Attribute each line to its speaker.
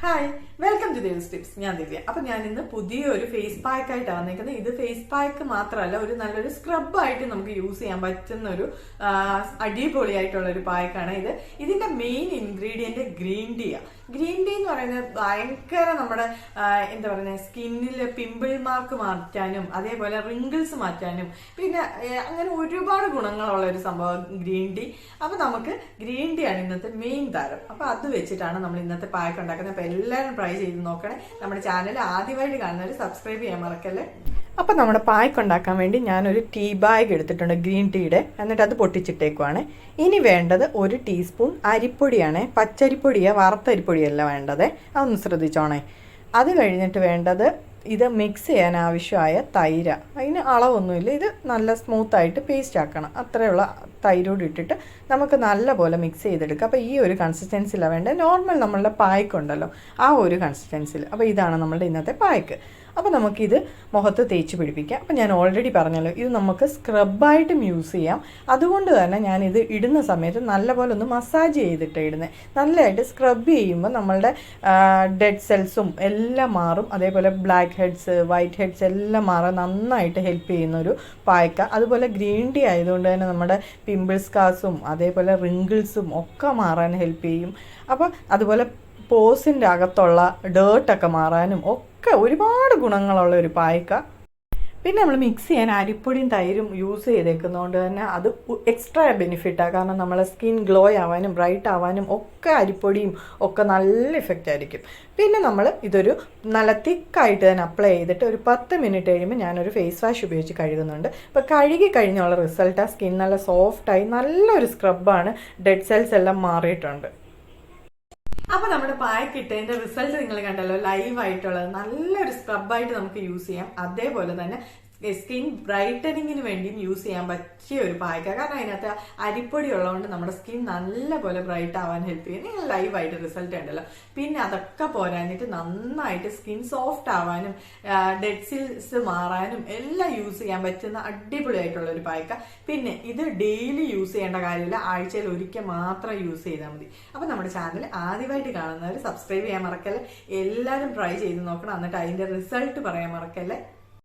Speaker 1: Hi, welcome to Divs tips. ഞാൻ ദിവ്യ. അപ്പൊ ഞാൻ ഇന്ന് പുതിയൊരു ഫേസ് പാക്ക് ആയിട്ടാണ് വന്നേക്കുന്നത്. ഇത് ഫേസ് പാക്ക് മാത്രമല്ല, ഒരു നല്ലൊരു സ്ക്രബ് ആയിട്ട് നമുക്ക് യൂസ് ചെയ്യാൻ പറ്റുന്ന ഒരു അടിപൊളിയായിട്ടുള്ള ഒരു പായ്ക്കാണ് ഇത്. ഇതിന്റെ മെയിൻ ഇൻഗ്രീഡിയന്റ് ഗ്രീൻ ടീയാണ്. ഗ്രീൻ ടീ എന്ന് പറയുന്നത് ഭയങ്കര നമ്മുടെ എന്താ പറയുക, സ്കിന്നിൽ പിമ്പിൾ മാർക്ക് മാറ്റാനും അതേപോലെ റിങ്കിൾസ് മാറ്റാനും പിന്നെ അങ്ങനെ ഒരുപാട് ഗുണങ്ങളുള്ള ഒരു സംഭവം ഗ്രീൻ ടീ. അപ്പൊ നമുക്ക് ഗ്രീൻ ടീ ആണ് ഇന്നത്തെ മെയിൻ താരം. അപ്പൊ അത് വെച്ചിട്ടാണ് നമ്മൾ ഇന്നത്തെ പാക്ക് ഉണ്ടാക്കുന്നത്. അപ്പൊ എല്ലാവരും ട്രൈ ചെയ്ത് നോക്കണേ. നമ്മുടെ ചാനൽ ആദ്യമായിട്ട് കാണുന്നവർ സബ്സ്ക്രൈബ് ചെയ്യാൻ മറക്കല്ലേ. അപ്പം നമ്മുടെ പായ്ക്ക് ഉണ്ടാക്കാൻ വേണ്ടി ഞാനൊരു ടീ ബാഗ് എടുത്തിട്ടുണ്ട് ഗ്രീൻ ടീയുടെ. എന്നിട്ട് അത് പൊട്ടിച്ചിട്ടേക്കുവാണ്. ഇനി വേണ്ടത് 1 ടീസ്പൂൺ അരിപ്പൊടിയാണ്. പച്ചരിപ്പൊടിയാണ്, വറുത്തരിപ്പൊടിയല്ല വേണ്ടത്. അതൊന്ന് ശ്രദ്ധിച്ചോണേ. അത് കഴിഞ്ഞിട്ട് വേണ്ടത് ഇത് മിക്സ് ചെയ്യാൻ ആവശ്യമായ തൈര. അതിന് അളവൊന്നുമില്ല. ഇത് നല്ല സ്മൂത്തായിട്ട് പേസ്റ്റ് ആക്കണം. അത്രയുള്ള തൈരോട് ഇട്ടിട്ട് നമുക്ക് നല്ലപോലെ മിക്സ് ചെയ്തെടുക്കാം. അപ്പോൾ ഈ ഒരു കൺസിസ്റ്റൻസിലാണ് വേണ്ടത്. നോർമൽ നമ്മളുടെ പായ്ക്ക് ഉണ്ടല്ലോ, ആ ഒരു കൺസിസ്റ്റൻസിൽ. അപ്പോൾ ഇതാണ് നമ്മളുടെ ഇന്നത്തെ പായ്ക്ക്. അപ്പോൾ നമുക്കിത് മുഖത്ത് തേച്ച് പിടിപ്പിക്കാം. അപ്പോൾ ഞാൻ ഓൾറെഡി പറഞ്ഞല്ലോ, ഇത് നമുക്ക് സ്ക്രബായിട്ടും യൂസ് ചെയ്യാം. അതുകൊണ്ട് തന്നെ ഞാനിത് ഇടുന്ന സമയത്ത് നല്ലപോലെ ഒന്ന് മസാജ് ചെയ്തിട്ട് ഇടുന്നത്. നല്ലതായിട്ട് സ്ക്രബ് ചെയ്യുമ്പോൾ നമ്മളുടെ ഡെഡ് സെൽസും എല്ലാം മാറും. അതേപോലെ ബ്ലാക്ക് ഹെഡ്സ്, വൈറ്റ് ഹെഡ്സ് എല്ലാം മാറാൻ നന്നായിട്ട് ഹെൽപ്പ് ചെയ്യുന്നൊരു പായ്ക്ക. അതുപോലെ ഗ്രീൻ ടീ ആയതുകൊണ്ട് തന്നെ നമ്മുടെ പിമ്പിൾ സ്കാർസും അതേപോലെ റിങ്കിൾസും ഒക്കെ മാറാൻ ഹെൽപ്പ് ചെയ്യും. അപ്പോൾ അതുപോലെ പോസിൻ്റെ അകത്തുള്ള ഡേർട്ടൊക്കെ മാറാനും ഒക്കെ ഒരുപാട് ഗുണങ്ങളുള്ള ഒരു പായ്ക്ക. പിന്നെ നമ്മൾ മിക്സ് ചെയ്യാൻ അരിപ്പൊടിയും തൈരും യൂസ് ചെയ്തേക്കുന്നതുകൊണ്ട് തന്നെ അത് എക്സ്ട്രാ ബെനിഫിറ്റാണ്. കാരണം നമ്മളെ സ്കിൻ ഗ്ലോ ആവാനും ബ്രൈറ്റ് ആവാനും ഒക്കെ അരിപ്പൊടിയും ഒക്കെ നല്ല ഇഫക്റ്റ് ആയിരിക്കും. പിന്നെ നമ്മൾ ഇതൊരു നല്ല തിക്കായിട്ട് തന്നെ അപ്ലൈ ചെയ്തിട്ട് ഒരു 10 മിനിറ്റ് കഴിയുമ്പോൾ ഞാനൊരു ഫേസ് വാഷ് ഉപയോഗിച്ച് കഴുകുന്നുണ്ട്. അപ്പോൾ കഴുകി കഴിഞ്ഞുള്ള റിസൾട്ട്, ആ സ്കിൻ നല്ല സോഫ്റ്റായി നല്ലൊരു സ്ക്രബാണ്. ഡെഡ് സെൽസ് എല്ലാം മാറിയിട്ടുണ്ട്. അപ്പൊ നമ്മുടെ പായ്ക്ക് ഇട്ടതിന്റെ റിസൾട്ട് നിങ്ങൾ കണ്ടല്ലോ, ലൈവായിട്ടുള്ളത്. നല്ലൊരു സ്ക്രബായിട്ട് നമുക്ക് യൂസ് ചെയ്യാം. അതേപോലെ തന്നെ സ്കിൻ ബ്രൈറ്റനിങ്ങിന് വേണ്ടിയും യൂസ് ചെയ്യാൻ പറ്റിയ ഒരു പായ്ക്ക. കാരണം അതിനകത്ത് അരിപ്പൊടി ഉള്ളതുകൊണ്ട് നമ്മുടെ സ്കിൻ നല്ലപോലെ ബ്രൈറ്റ് ആവാൻ ഹെൽപ്പ് ചെയ്യും. നിങ്ങൾ ലൈവായിട്ട് റിസൾട്ട് ഉണ്ടല്ലോ. പിന്നെ അതൊക്കെ പോരാഞ്ഞിട്ട് നന്നായിട്ട് സ്കിൻ സോഫ്റ്റ് ആവാനും ഡെഡ് സെൽസ് മാറാനും എല്ലാം യൂസ് ചെയ്യാൻ പറ്റുന്ന അടിപൊളിയായിട്ടുള്ള ഒരു പായ്ക്ക. പിന്നെ ഇത് ഡെയിലി യൂസ് ചെയ്യേണ്ട കാര്യമില്ല. ആഴ്ചയിൽ ഒരിക്കൽ മാത്രം യൂസ് ചെയ്താൽ മതി. അപ്പൊ നമ്മുടെ ചാനൽ ആദ്യമായിട്ട് കാണുന്നവർ സബ്സ്ക്രൈബ് ചെയ്യാൻ മറക്കല്ലേ. എല്ലാവരും ട്രൈ ചെയ്ത് നോക്കണം. എന്നിട്ട് അതിന്റെ റിസൾട്ട് പറയാൻ മറക്കല്ലേ.